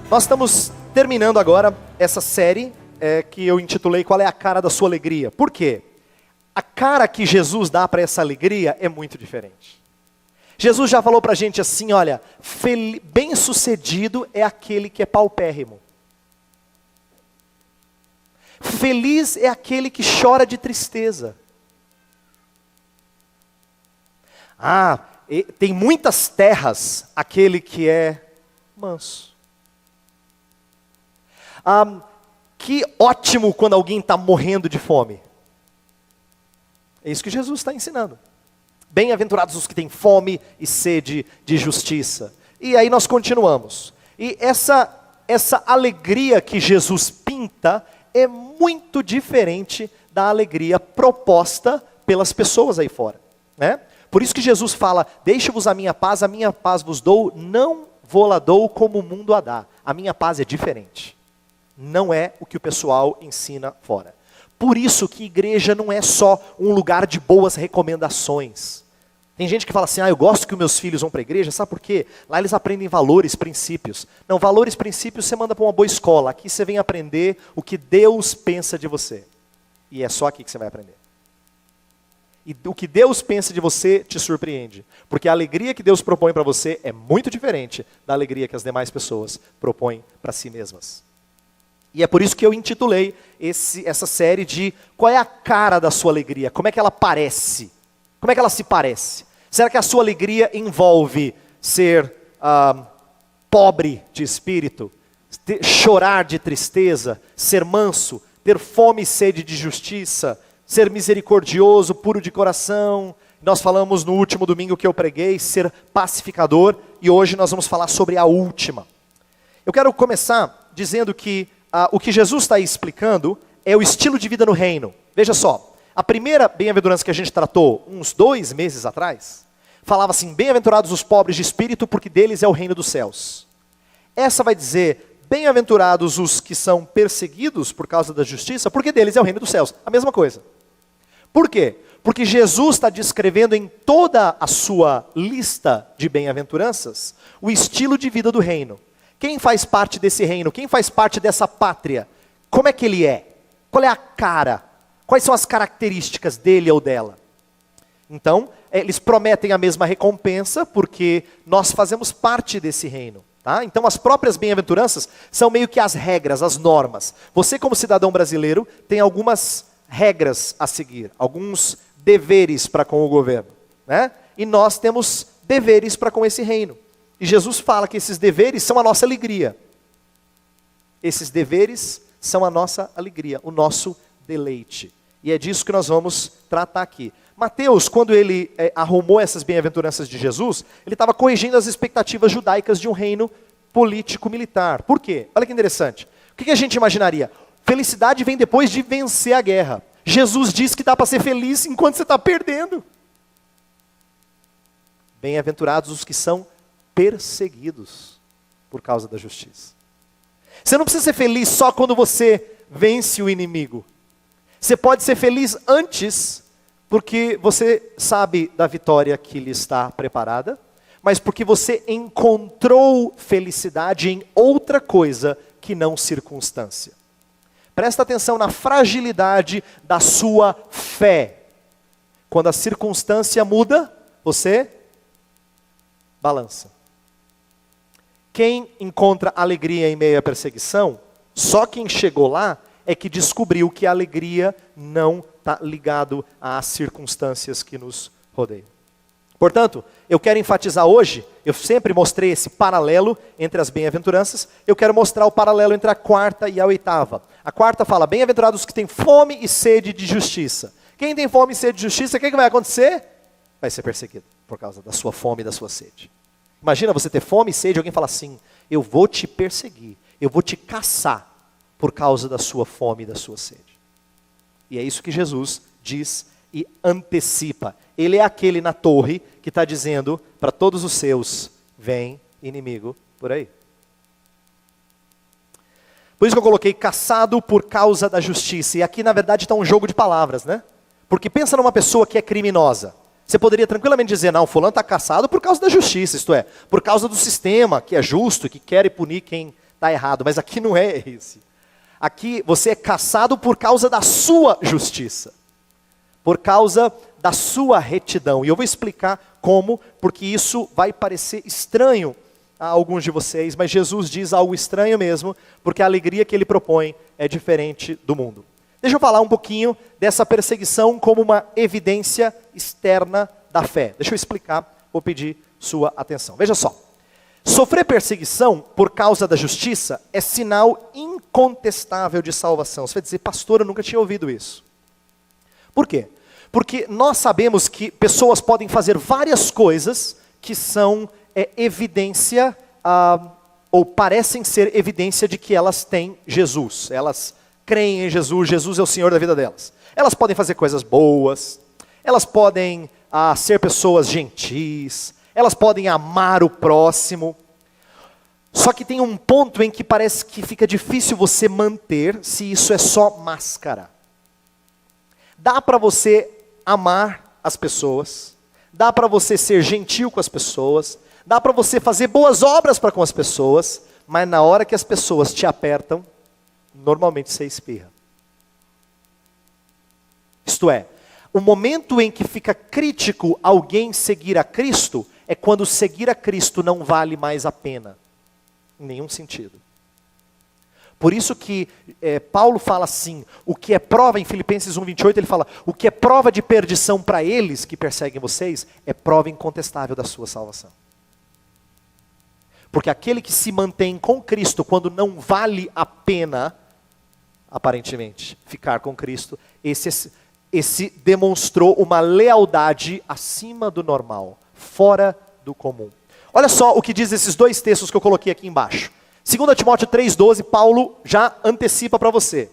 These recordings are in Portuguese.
Nós estamos terminando agora essa série que eu intitulei Qual é a cara da sua alegria? Por quê? A cara que Jesus dá para essa alegria é muito diferente. Jesus já falou para a gente assim, olha, bem-sucedido é aquele que é paupérrimo. Feliz é aquele que chora de tristeza. Tem muitas terras aquele que é manso. Que ótimo quando alguém está morrendo de fome. É isso que Jesus está ensinando. Bem-aventurados os que têm fome e sede de justiça. E aí nós continuamos. E essa alegria que Jesus pinta é muito diferente da alegria proposta pelas pessoas aí fora, né? Por isso que Jesus fala, deixe-vos a minha paz vos dou, não vou-la dou como o mundo a dá. A minha paz é diferente. Não é o que o pessoal ensina fora. Por isso que igreja não é só um lugar de boas recomendações. Tem gente que fala assim, eu gosto que os meus filhos vão para a igreja, sabe por quê? Lá eles aprendem valores, princípios. Não, valores, princípios você manda para uma boa escola. Aqui você vem aprender o que Deus pensa de você. E é só aqui que você vai aprender. E o que Deus pensa de você te surpreende. Porque a alegria que Deus propõe para você é muito diferente da alegria que as demais pessoas propõem para si mesmas. E é por isso que eu intitulei essa série de Qual é a cara da sua alegria? Como é que ela parece? Como é que ela se parece? Será que a sua alegria envolve ser pobre de espírito, chorar de tristeza, ser manso, ter fome e sede de justiça, ser misericordioso, puro de coração? Nós falamos no último domingo que eu preguei, ser pacificador, e hoje nós vamos falar sobre a última. Eu quero começar dizendo que o que Jesus está explicando é o estilo de vida no reino. Veja só. A primeira bem-aventurança que a gente tratou, uns 2 meses atrás, falava assim, bem-aventurados os pobres de espírito, porque deles é o reino dos céus. Essa vai dizer, bem-aventurados os que são perseguidos por causa da justiça, porque deles é o reino dos céus. A mesma coisa. Por quê? Porque Jesus está descrevendo em toda a sua lista de bem-aventuranças, o estilo de vida do reino. Quem faz parte desse reino? Quem faz parte dessa pátria? Como é que ele é? Qual é a cara? Quais são as características dele ou dela? Então, eles prometem a mesma recompensa, porque nós fazemos parte desse reino. Tá? Então, as próprias bem-aventuranças são meio que as regras, as normas. Você, como cidadão brasileiro, tem algumas regras a seguir, alguns deveres para com o governo, né? E nós temos deveres para com esse reino. E Jesus fala que esses deveres são a nossa alegria. Esses deveres são a nossa alegria, o nosso deleite. E é disso que nós vamos tratar aqui. Mateus, quando ele arrumou essas bem-aventuranças de Jesus, ele estava corrigindo as expectativas judaicas de um reino político-militar. Por quê? Olha que interessante. O que a gente imaginaria? Felicidade vem depois de vencer a guerra. Jesus diz que dá para ser feliz enquanto você está perdendo. Bem-aventurados os que são perseguidos por causa da justiça. Você não precisa ser feliz só quando você vence o inimigo. Você pode ser feliz antes, porque você sabe da vitória que lhe está preparada, mas porque você encontrou felicidade em outra coisa que não circunstância. Presta atenção na fragilidade da sua fé. Quando a circunstância muda, você balança. Quem encontra alegria em meio à perseguição, só quem chegou lá é que descobriu que a alegria não está ligado às circunstâncias que nos rodeiam. Portanto, eu quero enfatizar hoje, eu sempre mostrei esse paralelo entre as bem-aventuranças, eu quero mostrar o paralelo entre a quarta e a oitava. A quarta fala, bem-aventurados os que têm fome e sede de justiça. Quem tem fome e sede de justiça, o que vai acontecer? Vai ser perseguido por causa da sua fome e da sua sede. Imagina você ter fome e sede e alguém fala assim, eu vou te perseguir, eu vou te caçar por causa da sua fome e da sua sede. E é isso que Jesus diz e antecipa. Ele é aquele na torre que está dizendo para todos os seus, vem inimigo por aí. Por isso que eu coloquei caçado por causa da justiça. E aqui na verdade está um jogo de palavras, né? Porque pensa numa pessoa que é criminosa. Você poderia tranquilamente dizer, não, fulano está caçado por causa da justiça, isto é, por causa do sistema que é justo e que quer punir quem está errado, mas aqui não é esse. Aqui você é caçado por causa da sua justiça, por causa da sua retidão. E eu vou explicar como, porque isso vai parecer estranho a alguns de vocês, mas Jesus diz algo estranho mesmo, porque a alegria que ele propõe é diferente do mundo. Deixa eu falar um pouquinho dessa perseguição como uma evidência externa da fé. Deixa eu explicar, vou pedir sua atenção. Veja só, sofrer perseguição por causa da justiça é sinal incontestável de salvação. Você vai dizer, pastor, eu nunca tinha ouvido isso. Por quê? Porque nós sabemos que pessoas podem fazer várias coisas que são evidência, ou parecem ser evidência de que elas têm Jesus. Elas creem em Jesus, Jesus é o Senhor da vida delas. Elas podem fazer coisas boas, elas podem ser pessoas gentis, elas podem amar o próximo. Só que tem um ponto em que parece que fica difícil você manter se isso é só máscara. Dá para você amar as pessoas, dá para você ser gentil com as pessoas, dá para você fazer boas obras para com as pessoas, mas na hora que as pessoas te apertam, normalmente você espirra. Isto é, o momento em que fica crítico alguém seguir a Cristo, é quando seguir a Cristo não vale mais a pena, em nenhum sentido. Por isso que Paulo fala assim, o que é prova, em Filipenses 1:28, ele fala, o que é prova de perdição para eles que perseguem vocês, é prova incontestável da sua salvação. Porque aquele que se mantém com Cristo, quando não vale a pena, aparentemente, ficar com Cristo, esse demonstrou uma lealdade acima do normal, fora do comum. Olha só o que diz esses dois textos que eu coloquei aqui embaixo. 2 Timóteo 3,12, Paulo já antecipa para você.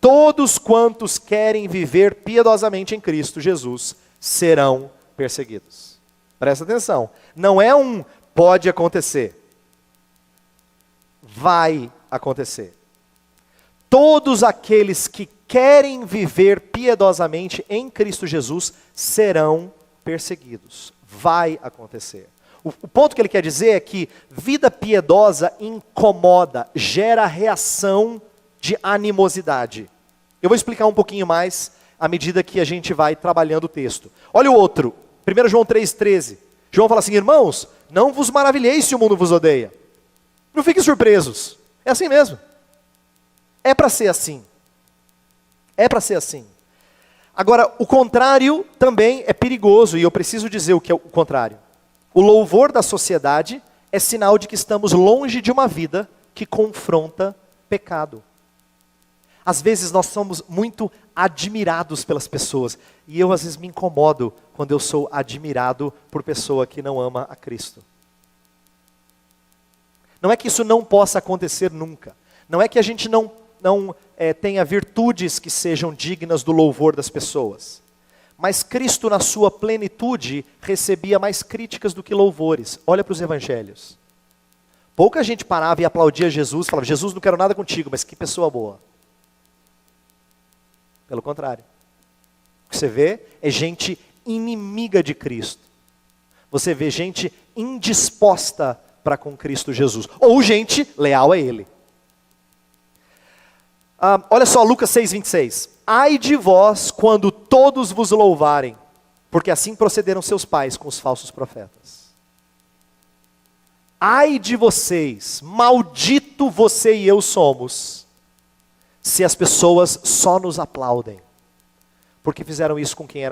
Todos quantos querem viver piedosamente em Cristo Jesus serão perseguidos. Presta atenção. Não é um pode acontecer. Vai acontecer. Todos aqueles que querem viver piedosamente em Cristo Jesus serão perseguidos. Vai acontecer. O ponto que ele quer dizer é que vida piedosa incomoda, gera reação de animosidade. Eu vou explicar um pouquinho mais à medida que a gente vai trabalhando o texto. Olha o outro, 1 João 3,13. João fala assim, irmãos, não vos maravilheis se o mundo vos odeia. Não fiquem surpresos. É assim mesmo. É para ser assim. É para ser assim. Agora, o contrário também é perigoso, e eu preciso dizer o que é o contrário. O louvor da sociedade é sinal de que estamos longe de uma vida que confronta pecado. Às vezes nós somos muito admirados pelas pessoas, e eu às vezes me incomodo quando eu sou admirado por pessoa que não ama a Cristo. Não é que isso não possa acontecer nunca. Não é que a gente não tenha virtudes que sejam dignas do louvor das pessoas. Mas Cristo, na sua plenitude, recebia mais críticas do que louvores. Olha para os evangelhos. Pouca gente parava e aplaudia Jesus, falava, Jesus, não quero nada contigo, mas que pessoa boa. Pelo contrário. O que você vê é gente inimiga de Cristo. Você vê gente indisposta para com Cristo Jesus. Ou gente leal a Ele. Olha só, Lucas 6,26. Ai de vós quando todos vos louvarem, porque assim procederam seus pais com os falsos profetas. Ai de vocês, maldito você e eu somos, se as pessoas só nos aplaudem, porque fizeram isso com quem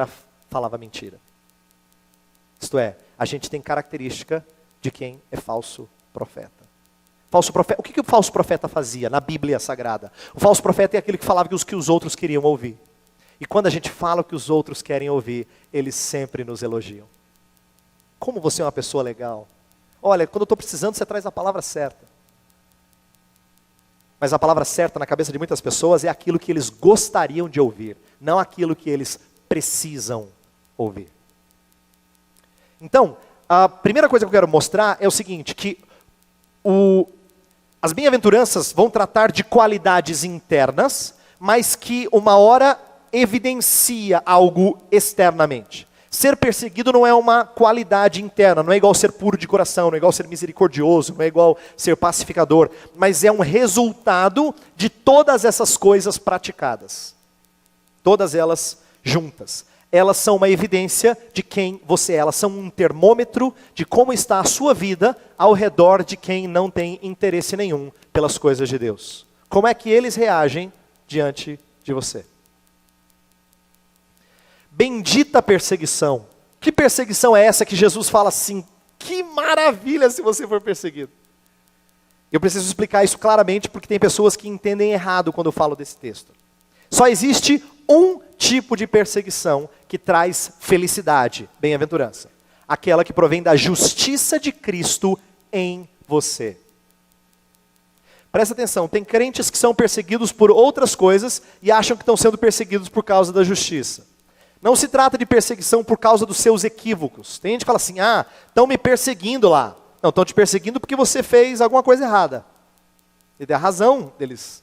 falava mentira. Isto é, a gente tem característica de quem é falso profeta. Falso profeta, o que o falso profeta fazia na Bíblia Sagrada? O falso profeta é aquele que falava que os outros queriam ouvir. E quando a gente fala o que os outros querem ouvir, eles sempre nos elogiam. Como você é uma pessoa legal. Olha, quando eu estou precisando, você traz a palavra certa. Mas a palavra certa na cabeça de muitas pessoas é aquilo que eles gostariam de ouvir, não aquilo que eles precisam ouvir. Então, a primeira coisa que eu quero mostrar é o seguinte, que as bem-aventuranças vão tratar de qualidades internas, mas que uma hora evidencia algo externamente. Ser perseguido não é uma qualidade interna, não é igual ser puro de coração, não é igual ser misericordioso, não é igual ser pacificador, mas é um resultado de todas essas coisas praticadas. Todas elas juntas. Elas são uma evidência de quem você é, elas são um termômetro de como está a sua vida ao redor de quem não tem interesse nenhum pelas coisas de Deus. Como é que eles reagem diante de você? Bendita perseguição. Que perseguição é essa que Jesus fala assim, que maravilha se você for perseguido? Eu preciso explicar isso claramente porque tem pessoas que entendem errado quando eu falo desse texto. Só existe um tipo de perseguição que traz felicidade, bem-aventurança. Aquela que provém da justiça de Cristo em você. Presta atenção, tem crentes que são perseguidos por outras coisas e acham que estão sendo perseguidos por causa da justiça. Não se trata de perseguição por causa dos seus equívocos. Tem gente que fala assim, estão me perseguindo lá. Não, estão te perseguindo porque você fez alguma coisa errada. E dá razão deles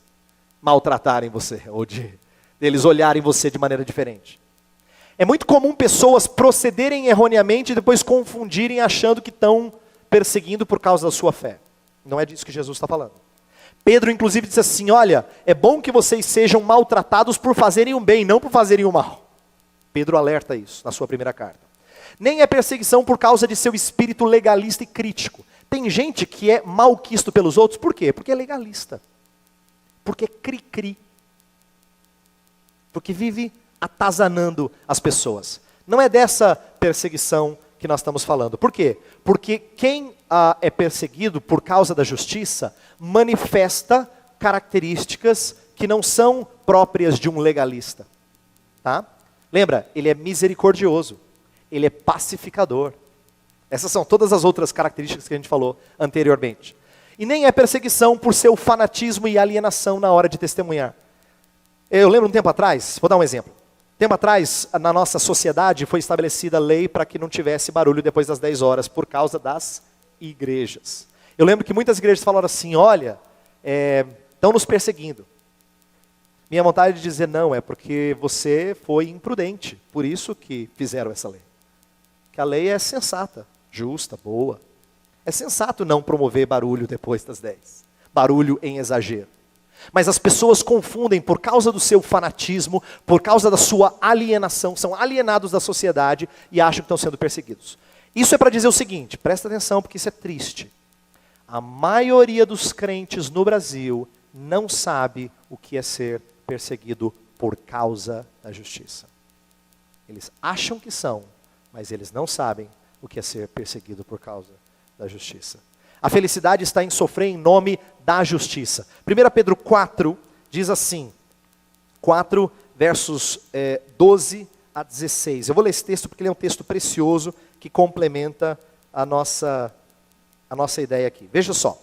maltratarem você, ou deles olharem você de maneira diferente. É muito comum pessoas procederem erroneamente e depois confundirem achando que estão perseguindo por causa da sua fé. Não é disso que Jesus está falando. Pedro inclusive disse assim, olha, é bom que vocês sejam maltratados por fazerem o bem, não por fazerem o mal. Pedro alerta isso na sua primeira carta. Nem é perseguição por causa de seu espírito legalista e crítico. Tem gente que é malquisto pelos outros, por quê? Porque é legalista. Porque é cri-cri. Porque vive atazanando as pessoas. Não é dessa perseguição que nós estamos falando. Por quê? Porque quem é perseguido por causa da justiça manifesta características que não são próprias de um legalista. Tá? Lembra, ele é misericordioso, ele é pacificador. Essas são todas as outras características que a gente falou anteriormente. E nem é perseguição por seu fanatismo e alienação na hora de testemunhar. Eu lembro um tempo atrás, vou dar um exemplo. Tempo atrás, na nossa sociedade, foi estabelecida a lei para que não tivesse barulho depois das 10 horas, por causa das igrejas. Eu lembro que muitas igrejas falaram assim, olha, estão nos perseguindo. Minha vontade de dizer não, é porque você foi imprudente, por isso que fizeram essa lei. Que a lei é sensata, justa, boa. É sensato não promover barulho depois das 10. Barulho em exagero. Mas as pessoas confundem por causa do seu fanatismo, por causa da sua alienação, são alienados da sociedade e acham que estão sendo perseguidos. Isso é para dizer o seguinte, presta atenção porque isso é triste. A maioria dos crentes no Brasil não sabe o que é ser perseguido por causa da justiça. Eles acham que são, mas eles não sabem o que é ser perseguido por causa da justiça. A felicidade está em sofrer em nome da justiça. 1 Pedro 4 diz assim, 4 versos 12 a 16. Eu vou ler esse texto porque ele é um texto precioso que complementa a nossa ideia aqui. Veja só.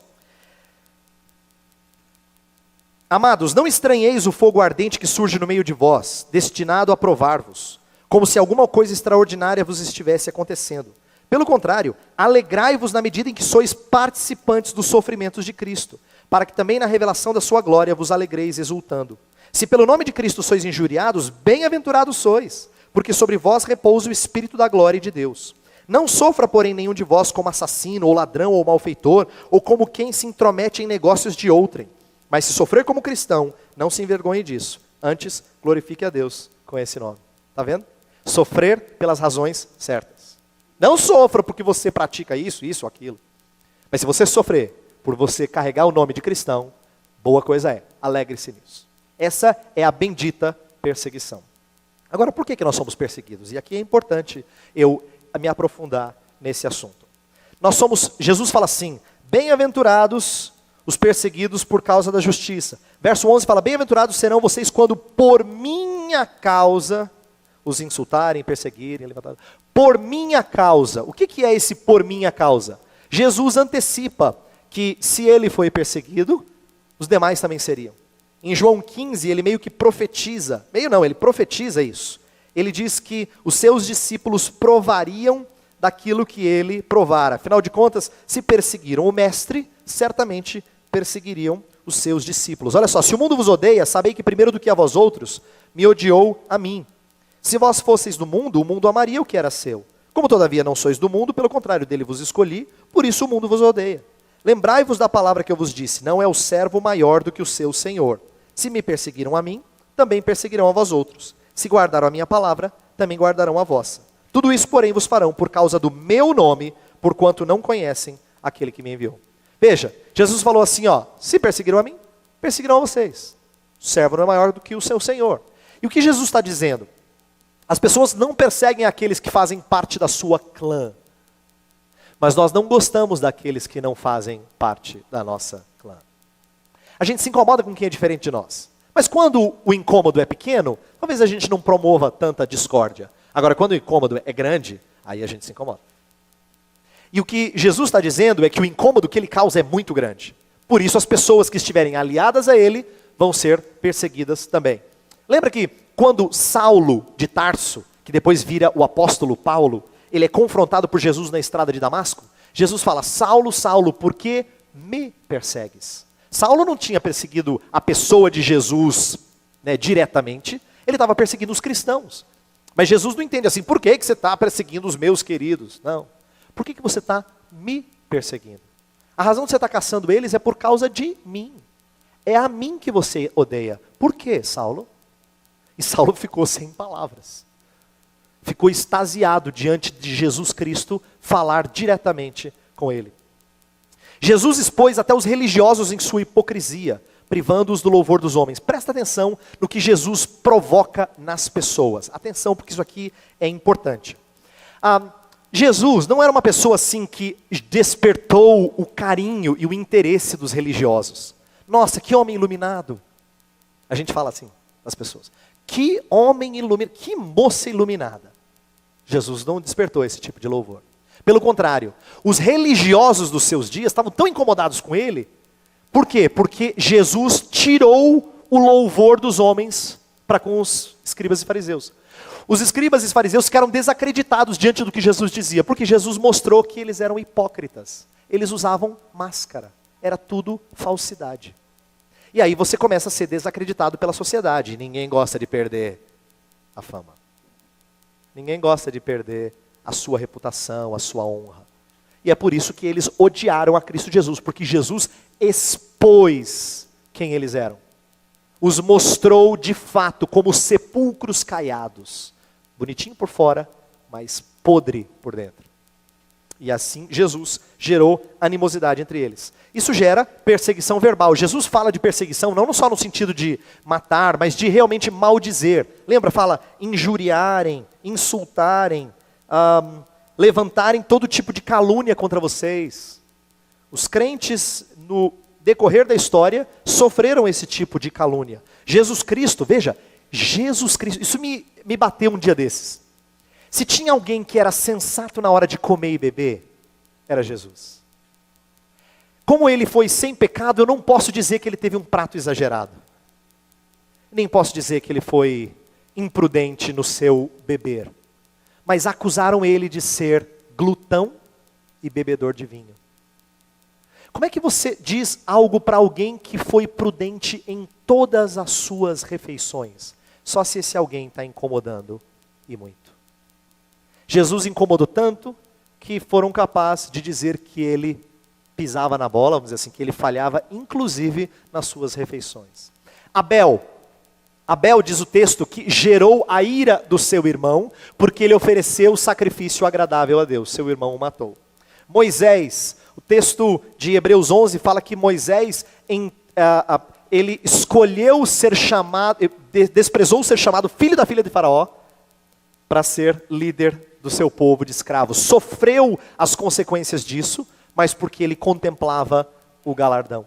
Amados, não estranheis o fogo ardente que surge no meio de vós, destinado a provar-vos, como se alguma coisa extraordinária vos estivesse acontecendo. Pelo contrário, alegrai-vos na medida em que sois participantes dos sofrimentos de Cristo, para que também na revelação da sua glória vos alegreis exultando. Se pelo nome de Cristo sois injuriados, bem-aventurados sois, porque sobre vós repousa o Espírito da glória e de Deus. Não sofra, porém, nenhum de vós como assassino, ou ladrão, ou malfeitor, ou como quem se intromete em negócios de outrem. Mas se sofrer como cristão, não se envergonhe disso. Antes, glorifique a Deus com esse nome. Está vendo? Sofrer pelas razões certas. Não sofra porque você pratica isso, aquilo. Mas se você sofrer por você carregar o nome de cristão, boa coisa é. Alegre-se nisso. Essa é a bendita perseguição. Agora, por que nós somos perseguidos? E aqui é importante eu me aprofundar nesse assunto. Jesus fala assim, bem-aventurados os perseguidos por causa da justiça. Verso 11 fala, bem-aventurados serão vocês quando por minha causa os insultarem, perseguirem, levantarem. Por minha causa. O que é esse por minha causa? Jesus antecipa que se ele foi perseguido, os demais também seriam. Em João 15, ele meio que profetiza, ele profetiza isso. Ele diz que os seus discípulos provariam daquilo que ele provara. Afinal de contas, se perseguiram o mestre, certamente perseguiriam os seus discípulos. Olha só, se o mundo vos odeia, sabei que primeiro do que a vós outros, me odiou a mim. Se vós fosseis do mundo, o mundo amaria o que era seu. Como todavia não sois do mundo, pelo contrário, dele vos escolhi, por isso o mundo vos odeia. Lembrai-vos da palavra que eu vos disse, não é o servo maior do que o seu senhor. Se me perseguiram a mim, também perseguirão a vós outros. Se guardaram a minha palavra, também guardarão a vossa. Tudo isso, porém, vos farão por causa do meu nome, porquanto não conhecem aquele que me enviou. Veja, Jesus falou assim, se perseguiram a mim, perseguirão a vocês. O servo não é maior do que o seu senhor. E o que Jesus está dizendo? As pessoas não perseguem aqueles que fazem parte da sua clã. Mas nós não gostamos daqueles que não fazem parte da nossa clã. A gente se incomoda com quem é diferente de nós. Mas quando o incômodo é pequeno, talvez a gente não promova tanta discórdia. Agora, quando o incômodo é grande, aí a gente se incomoda. E o que Jesus está dizendo é que o incômodo que ele causa é muito grande. Por isso, as pessoas que estiverem aliadas a ele vão ser perseguidas também. Lembra que quando Saulo de Tarso, que depois vira o apóstolo Paulo, ele é confrontado por Jesus na estrada de Damasco? Jesus fala, Saulo, Saulo, por que me persegues? Saulo não tinha perseguido a pessoa de Jesus diretamente, ele estava perseguindo os cristãos. Mas Jesus não entende assim, por que você está perseguindo os meus queridos? Não. Por que você está me perseguindo? A razão de você estar caçando eles é por causa de mim. É a mim que você odeia. Por quê, Saulo? E Saulo ficou sem palavras. Ficou extasiado diante de Jesus Cristo falar diretamente com ele. Jesus expôs até os religiosos em sua hipocrisia, privando-os do louvor dos homens. Presta atenção no que Jesus provoca nas pessoas. Atenção, porque isso aqui é importante. Jesus não era uma pessoa assim que despertou o carinho e o interesse dos religiosos. Nossa, que homem iluminado. A gente fala assim das pessoas. Que homem iluminado, que moça iluminada. Jesus não despertou esse tipo de louvor. Pelo contrário, os religiosos dos seus dias estavam tão incomodados com ele. Por quê? Porque Jesus tirou o louvor dos homens para com os escribas e fariseus. Os escribas e fariseus ficaram desacreditados diante do que Jesus dizia, porque Jesus mostrou que eles eram hipócritas. Eles usavam máscara. Era tudo falsidade. E aí você começa a ser desacreditado pela sociedade. Ninguém gosta de perder a fama. Ninguém gosta de perder a sua reputação, a sua honra. E é por isso que eles odiaram a Cristo Jesus, porque Jesus expôs quem eles eram. Os mostrou de fato como sepulcros caiados. Bonitinho por fora, mas podre por dentro. E assim Jesus gerou animosidade entre eles. Isso gera perseguição verbal. Jesus fala de perseguição não só no sentido de matar, mas de realmente maldizer. Lembra? Fala injuriarem, insultarem, levantarem todo tipo de calúnia contra vocês. Os crentes, no decorrer da história, sofreram esse tipo de calúnia. Jesus Cristo, veja, Jesus Cristo, isso me bateu um dia desses. Se tinha alguém que era sensato na hora de comer e beber, era Jesus. Como ele foi sem pecado, eu não posso dizer que ele teve um prato exagerado. Nem posso dizer que ele foi imprudente no seu beber. Mas acusaram ele de ser glutão e bebedor de vinho. Como é que você diz algo para alguém que foi prudente em todas as suas refeições? Só se esse alguém está incomodando e muito. Jesus incomodou tanto que foram capazes de dizer que ele pisava na bola, vamos dizer assim, que ele falhava inclusive nas suas refeições. Abel diz o texto que gerou a ira do seu irmão, porque ele ofereceu sacrifício agradável a Deus, seu irmão o matou. Moisés, o texto de Hebreus 11 fala que Moisés, ele escolheu ser chamado, desprezou ser chamado filho da filha de Faraó, para ser líder do seu povo de escravos. Sofreu as consequências disso, mas porque ele contemplava o galardão.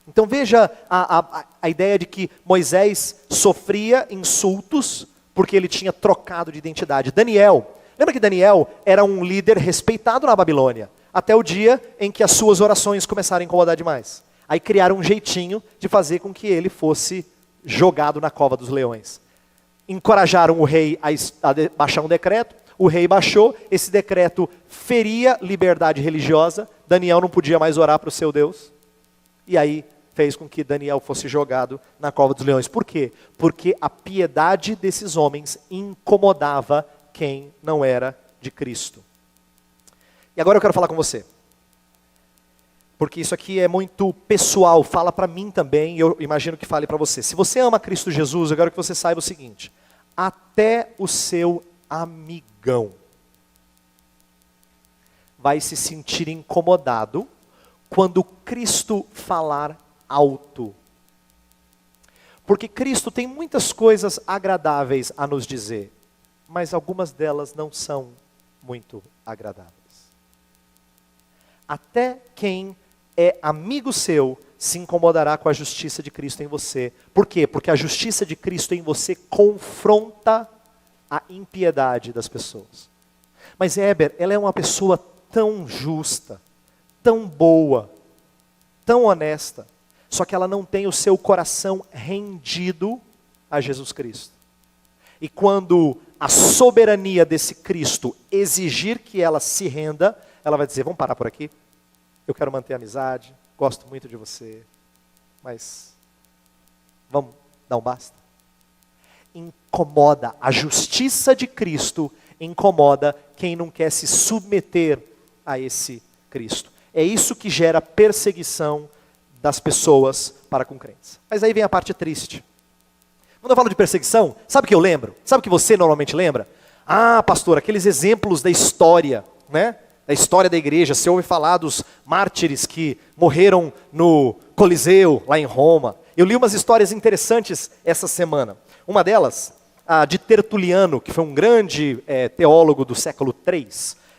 Então veja a ideia de que Moisés sofria insultos porque ele tinha trocado de identidade. Daniel, lembra que Daniel era um líder respeitado na Babilônia, até o dia em que as suas orações começaram a incomodar demais. Aí criaram um jeitinho de fazer com que ele fosse jogado na cova dos leões. Encorajaram o rei a baixar um decreto, o rei baixou, esse decreto feria liberdade religiosa, Daniel não podia mais orar para o seu Deus, e aí fez com que Daniel fosse jogado na cova dos leões. Por quê? Porque a piedade desses homens incomodava quem não era de Cristo. E agora eu quero falar com você. Porque isso aqui é muito pessoal, fala para mim também, e eu imagino que fale para você. Se você ama Cristo Jesus, eu quero que você saiba o seguinte: até o seu amigão vai se sentir incomodado quando Cristo falar alto. Porque Cristo tem muitas coisas agradáveis a nos dizer, mas algumas delas não são muito agradáveis. Até quem é amigo seu se incomodará com a justiça de Cristo em você. Por quê? Porque a justiça de Cristo em você confronta a impiedade das pessoas. Mas Heber, ela é uma pessoa tão justa, tão boa, tão honesta, só que ela não tem o seu coração rendido a Jesus Cristo. E quando a soberania desse Cristo exigir que ela se renda, ela vai dizer: vamos parar por aqui? Eu quero manter a amizade, gosto muito de você, mas vamos dar um basta? Incomoda, a justiça de Cristo incomoda quem não quer se submeter a esse Cristo. É isso que gera perseguição das pessoas para com crentes. Mas aí vem a parte triste. Quando eu falo de perseguição, sabe o que eu lembro? Sabe o que você normalmente lembra? Ah, pastor, aqueles exemplos da história, né? Da história da igreja. Você ouve falar dos mártires que morreram no Coliseu, lá em Roma. Eu li umas histórias interessantes essa semana. Uma delas, a de Tertuliano, que foi um grande teólogo do século III,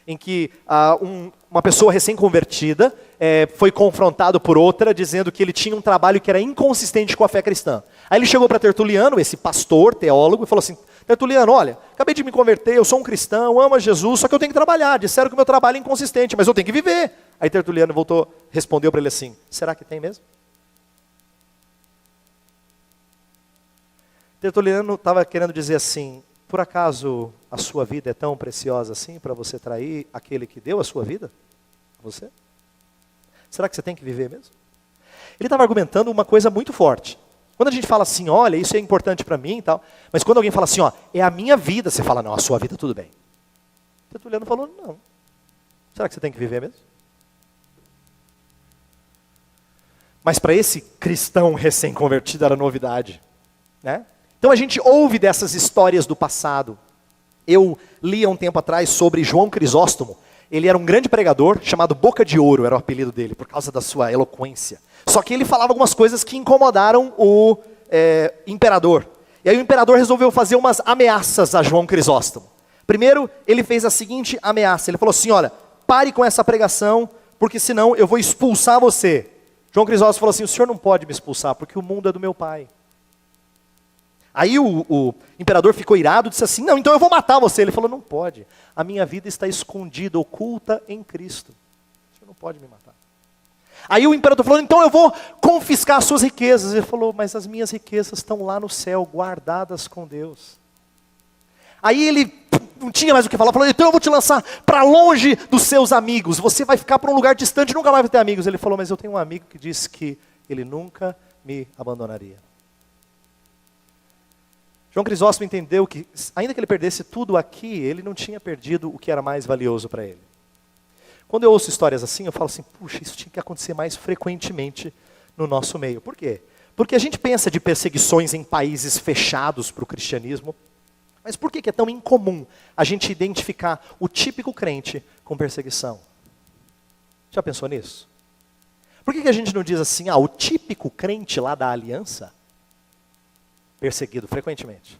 em que uma pessoa recém-convertida foi confrontado por outra, dizendo que ele tinha um trabalho que era inconsistente com a fé cristã. Aí ele chegou para Tertuliano, esse pastor, teólogo, e falou assim: Tertuliano, olha, acabei de me converter, eu sou um cristão, amo a Jesus, só que eu tenho que trabalhar. Disseram que o meu trabalho é inconsistente, mas eu tenho que viver. Aí Tertuliano respondeu para ele assim: será que tem mesmo? Tertuliano estava querendo dizer assim: por acaso a sua vida é tão preciosa assim para você trair aquele que deu a sua vida a você? Será que você tem que viver mesmo? Ele estava argumentando uma coisa muito forte. Quando a gente fala assim, olha, isso é importante para mim e tal, mas quando alguém fala assim, ó, é a minha vida, você fala, não, a sua vida tudo bem. Tertuliano falou, não. Será que você tem que viver mesmo? Mas para esse cristão recém-convertido era novidade, né? Então a gente ouve dessas histórias do passado. Eu li há um tempo atrás sobre João Crisóstomo. Ele era um grande pregador, chamado Boca de Ouro, era o apelido dele, por causa da sua eloquência. Só que ele falava algumas coisas que incomodaram o imperador. E aí o imperador resolveu fazer umas ameaças a João Crisóstomo. Primeiro, ele fez a seguinte ameaça. Ele falou assim, olha, pare com essa pregação, porque senão eu vou expulsar você. João Crisóstomo falou assim, o senhor não pode me expulsar, porque o mundo é do meu pai. Aí o imperador ficou irado, disse assim, não, então eu vou matar você. Ele falou, não pode, a minha vida está escondida, oculta em Cristo. O senhor não pode me matar. Aí o imperador falou, então eu vou confiscar as suas riquezas. Ele falou, mas as minhas riquezas estão lá no céu, guardadas com Deus. Aí ele não tinha mais o que falar, falou, então eu vou te lançar para longe dos seus amigos. Você vai ficar para um lugar distante, nunca mais vai ter amigos. Ele falou, mas eu tenho um amigo que disse que ele nunca me abandonaria. João Crisóstomo entendeu que, ainda que ele perdesse tudo aqui, ele não tinha perdido o que era mais valioso para ele. Quando eu ouço histórias assim, eu falo assim, puxa, isso tinha que acontecer mais frequentemente no nosso meio. Por quê? Porque a gente pensa de perseguições em países fechados para o cristianismo, mas por que é tão incomum a gente identificar o típico crente com perseguição? Já pensou nisso? Por que a gente não diz assim, o típico crente lá da aliança, perseguido frequentemente?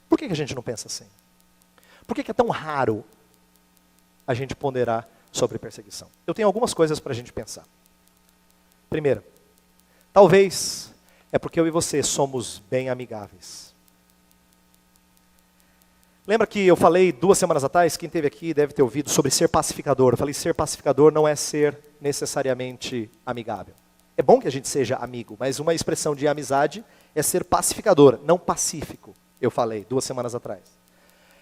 Por que a gente não pensa assim? Por que é tão raro a gente ponderar sobre perseguição? Eu tenho algumas coisas para a gente pensar. Primeiro, talvez é porque eu e você somos bem amigáveis. Lembra que eu falei 2 semanas atrás, quem esteve aqui deve ter ouvido, sobre ser pacificador. Eu falei, ser pacificador não é ser necessariamente amigável. É bom que a gente seja amigo, mas uma expressão de amizade é ser pacificador, não pacífico. Eu falei 2 semanas atrás.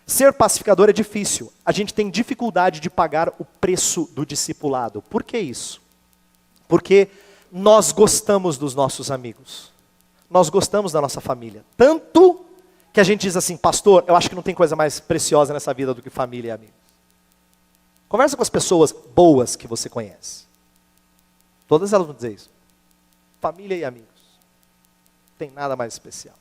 Ser pacificador é difícil. A gente tem dificuldade de pagar o preço do discipulado. Por que isso? Porque nós gostamos dos nossos amigos. Nós gostamos da nossa família. Tanto que a gente diz assim, pastor, eu acho que não tem coisa mais preciosa nessa vida do que família e amigos. Conversa com as pessoas boas que você conhece. Todas elas vão dizer isso. Família e amigos. Não tem nada mais especial.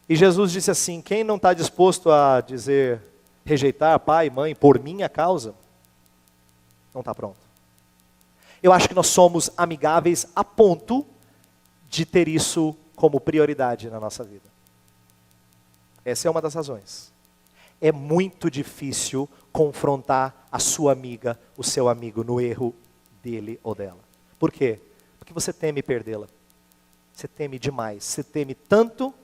E Jesus disse assim, quem não está disposto a dizer, rejeitar pai e mãe por minha causa, não está pronto. Eu acho que nós somos amigáveis a ponto de ter isso como prioridade na nossa vida. Essa é uma das razões. É muito difícil confrontar a sua amiga, o seu amigo, no erro dele ou dela. Por quê? Porque você teme perdê-la. Você teme demais. Você teme tanto,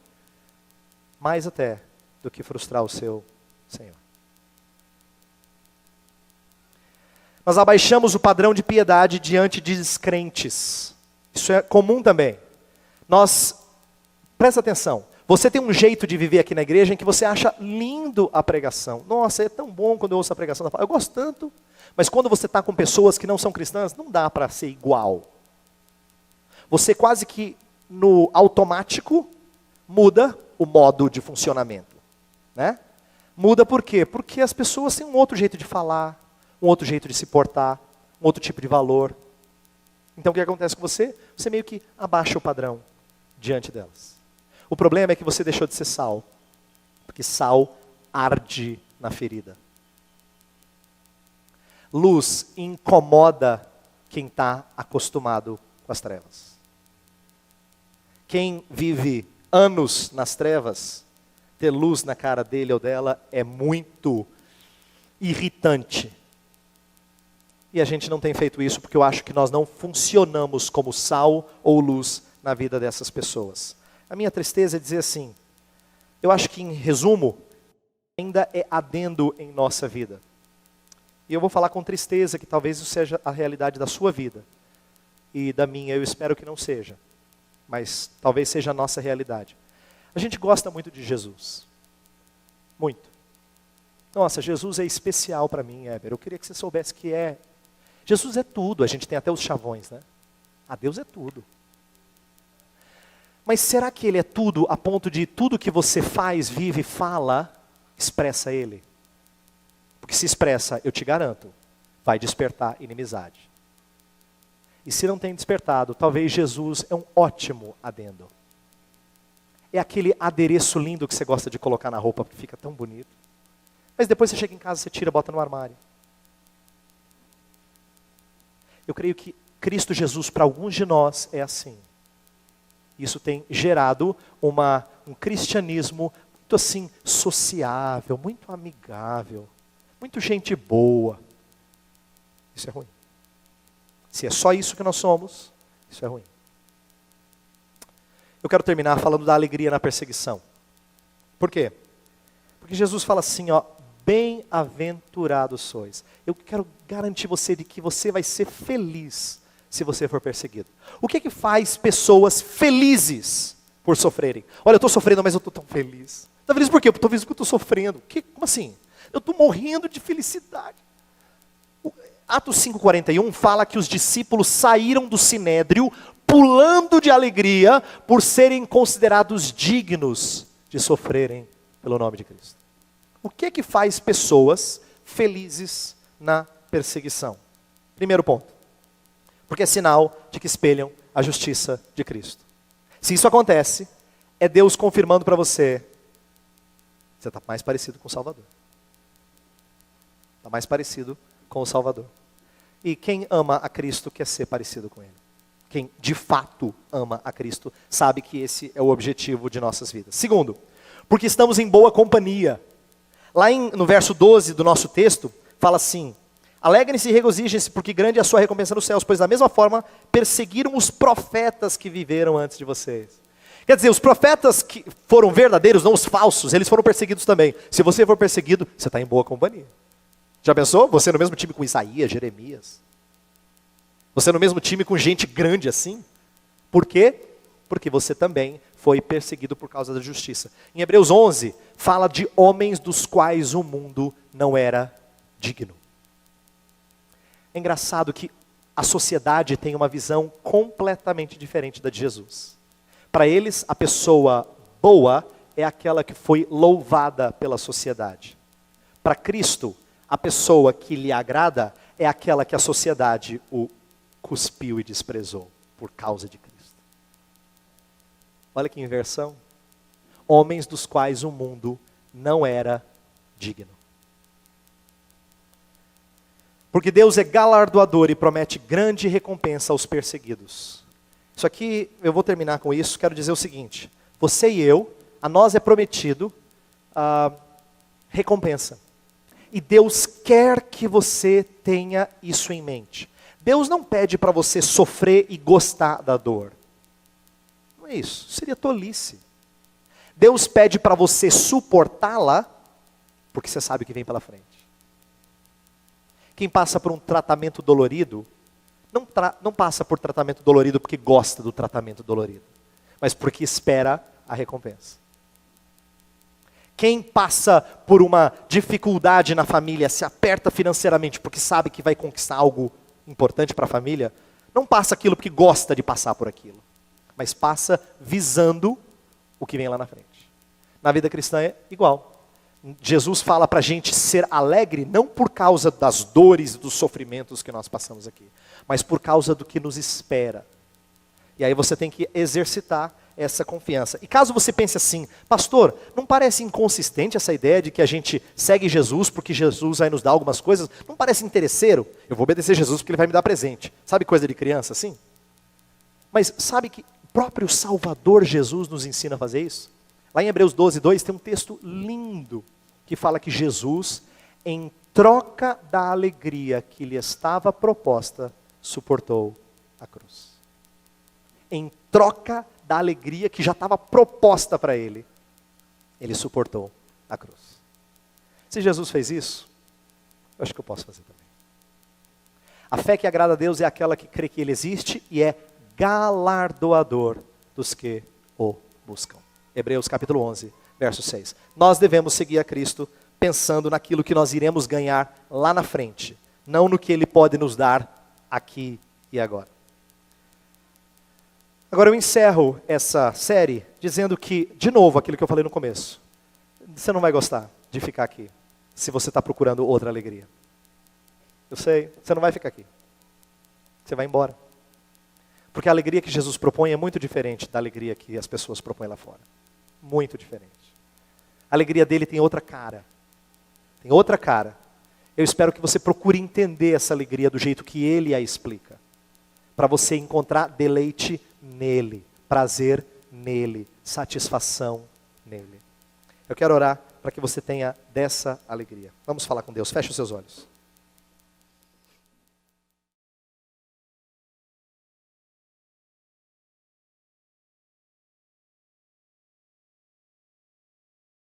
mais até, do que frustrar o seu Senhor. Nós abaixamos o padrão de piedade diante de descrentes. Isso é comum também. Presta atenção, você tem um jeito de viver aqui na igreja em que você acha lindo a pregação. Nossa, é tão bom quando eu ouço a pregação da palavra. Eu gosto tanto, mas quando você está com pessoas que não são cristãs, não dá para ser igual. Você quase que no automático muda o modo de funcionamento. Né? Muda por quê? Porque as pessoas têm um outro jeito de falar, um outro jeito de se portar, um outro tipo de valor. Então o que acontece com você? Você meio que abaixa o padrão diante delas. O problema é que você deixou de ser sal, porque sal arde na ferida. Luz incomoda quem está acostumado com as trevas. Quem vive anos nas trevas, ter luz na cara dele ou dela é muito irritante. E a gente não tem feito isso porque eu acho que nós não funcionamos como sal ou luz na vida dessas pessoas. A minha tristeza é dizer assim, eu acho que em resumo, ainda é adendo em nossa vida. E eu vou falar com tristeza que talvez isso seja a realidade da sua vida. E da minha, eu espero que não seja. Mas talvez seja a nossa realidade. A gente gosta muito de Jesus. Muito. Nossa, Jesus é especial para mim, Éber. Eu queria que você soubesse que é. Jesus é tudo, a gente tem até os chavões, né? Ah, Deus é tudo. Mas será que Ele é tudo a ponto de tudo que você faz, vive, fala, expressa Ele? Porque se expressa, eu te garanto, vai despertar inimizade. E se não tem despertado, talvez Jesus é um ótimo adendo. É aquele adereço lindo que você gosta de colocar na roupa, porque fica tão bonito. Mas depois você chega em casa, você tira, bota no armário. Eu creio que Cristo Jesus, para alguns de nós, é assim. Isso tem gerado um cristianismo muito assim, sociável, muito amigável, muito gente boa. Isso é ruim. Se é só isso que nós somos, isso é ruim. Eu quero terminar falando da alegria na perseguição. Por quê? Porque Jesus fala assim, ó, bem-aventurados sois. Eu quero garantir você de que você vai ser feliz se você for perseguido. O que faz pessoas felizes por sofrerem? Olha, eu estou sofrendo, mas eu estou tão feliz. Está feliz por quê? Eu estou feliz porque eu estou sofrendo. Como assim? Eu estou morrendo de felicidade. Atos 5,41 fala que os discípulos saíram do sinédrio pulando de alegria por serem considerados dignos de sofrerem pelo nome de Cristo. O que faz pessoas felizes na perseguição? Primeiro ponto. Porque é sinal de que espelham a justiça de Cristo. Se isso acontece, é Deus confirmando para você, você está mais parecido com o Salvador. Está mais parecido com o Salvador. E quem ama a Cristo quer ser parecido com Ele. Quem de fato ama a Cristo sabe que esse é o objetivo de nossas vidas. Segundo, porque estamos em boa companhia. Lá no verso 12 do nosso texto, fala assim, alegrem-se e regozijem-se, porque grande é a sua recompensa nos céus, pois da mesma forma perseguiram os profetas que viveram antes de vocês. Quer dizer, os profetas que foram verdadeiros, não os falsos, eles foram perseguidos também. Se você for perseguido, você está em boa companhia. Já pensou? Você no mesmo time com Isaías, Jeremias. Você no mesmo time com gente grande assim. Por quê? Porque você também foi perseguido por causa da justiça. Em Hebreus 11, fala de homens dos quais o mundo não era digno. É engraçado que a sociedade tem uma visão completamente diferente da de Jesus. Para eles, a pessoa boa é aquela que foi louvada pela sociedade. Para Cristo, a pessoa que lhe agrada é aquela que a sociedade o cuspiu e desprezou por causa de Cristo. Olha que inversão. Homens dos quais o mundo não era digno. Porque Deus é galardoador e promete grande recompensa aos perseguidos. Isso aqui, eu vou terminar com isso, quero dizer o seguinte. Você e eu, a nós é prometido recompensa. E Deus quer que você tenha isso em mente. Deus não pede para você sofrer e gostar da dor. Não é isso, seria tolice. Deus pede para você suportá-la, porque você sabe o que vem pela frente. Quem passa por um tratamento dolorido, não passa por tratamento dolorido porque gosta do tratamento dolorido, mas porque espera a recompensa. Quem passa por uma dificuldade na família, se aperta financeiramente porque sabe que vai conquistar algo importante para a família, não passa aquilo porque gosta de passar por aquilo, mas passa visando o que vem lá na frente. Na vida cristã é igual. Jesus fala para a gente ser alegre, não por causa das dores e dos sofrimentos que nós passamos aqui, mas por causa do que nos espera. E aí você tem que exercitar essa confiança. E caso você pense assim, pastor, não parece inconsistente essa ideia de que a gente segue Jesus porque Jesus vai nos dar algumas coisas? Não parece interesseiro? Eu vou obedecer Jesus porque ele vai me dar presente. Sabe coisa de criança assim? Mas sabe que o próprio Salvador Jesus nos ensina a fazer isso? Lá em Hebreus 12:2 tem um texto lindo que fala que Jesus, em troca da alegria que lhe estava proposta, suportou a cruz. Em troca da alegria que já estava proposta para ele, ele suportou a cruz. Se Jesus fez isso, eu acho que eu posso fazer também. A fé que agrada a Deus é aquela que crê que ele existe e é galardoador dos que o buscam. Hebreus capítulo 11, verso 6. Nós devemos seguir a Cristo pensando naquilo que nós iremos ganhar lá na frente, não no que ele pode nos dar aqui e agora. Agora eu encerro essa série dizendo que, de novo, aquilo que eu falei no começo. Você não vai gostar de ficar aqui, se você está procurando outra alegria. Eu sei, você não vai ficar aqui. Você vai embora. Porque a alegria que Jesus propõe é muito diferente da alegria que as pessoas propõem lá fora. Muito diferente. A alegria dele tem outra cara. Tem outra cara. Eu espero que você procure entender essa alegria do jeito que ele a explica. Para você encontrar deleite nele, prazer nele, satisfação nele. Eu quero orar para que você tenha dessa alegria. Vamos falar com Deus. Feche os seus olhos.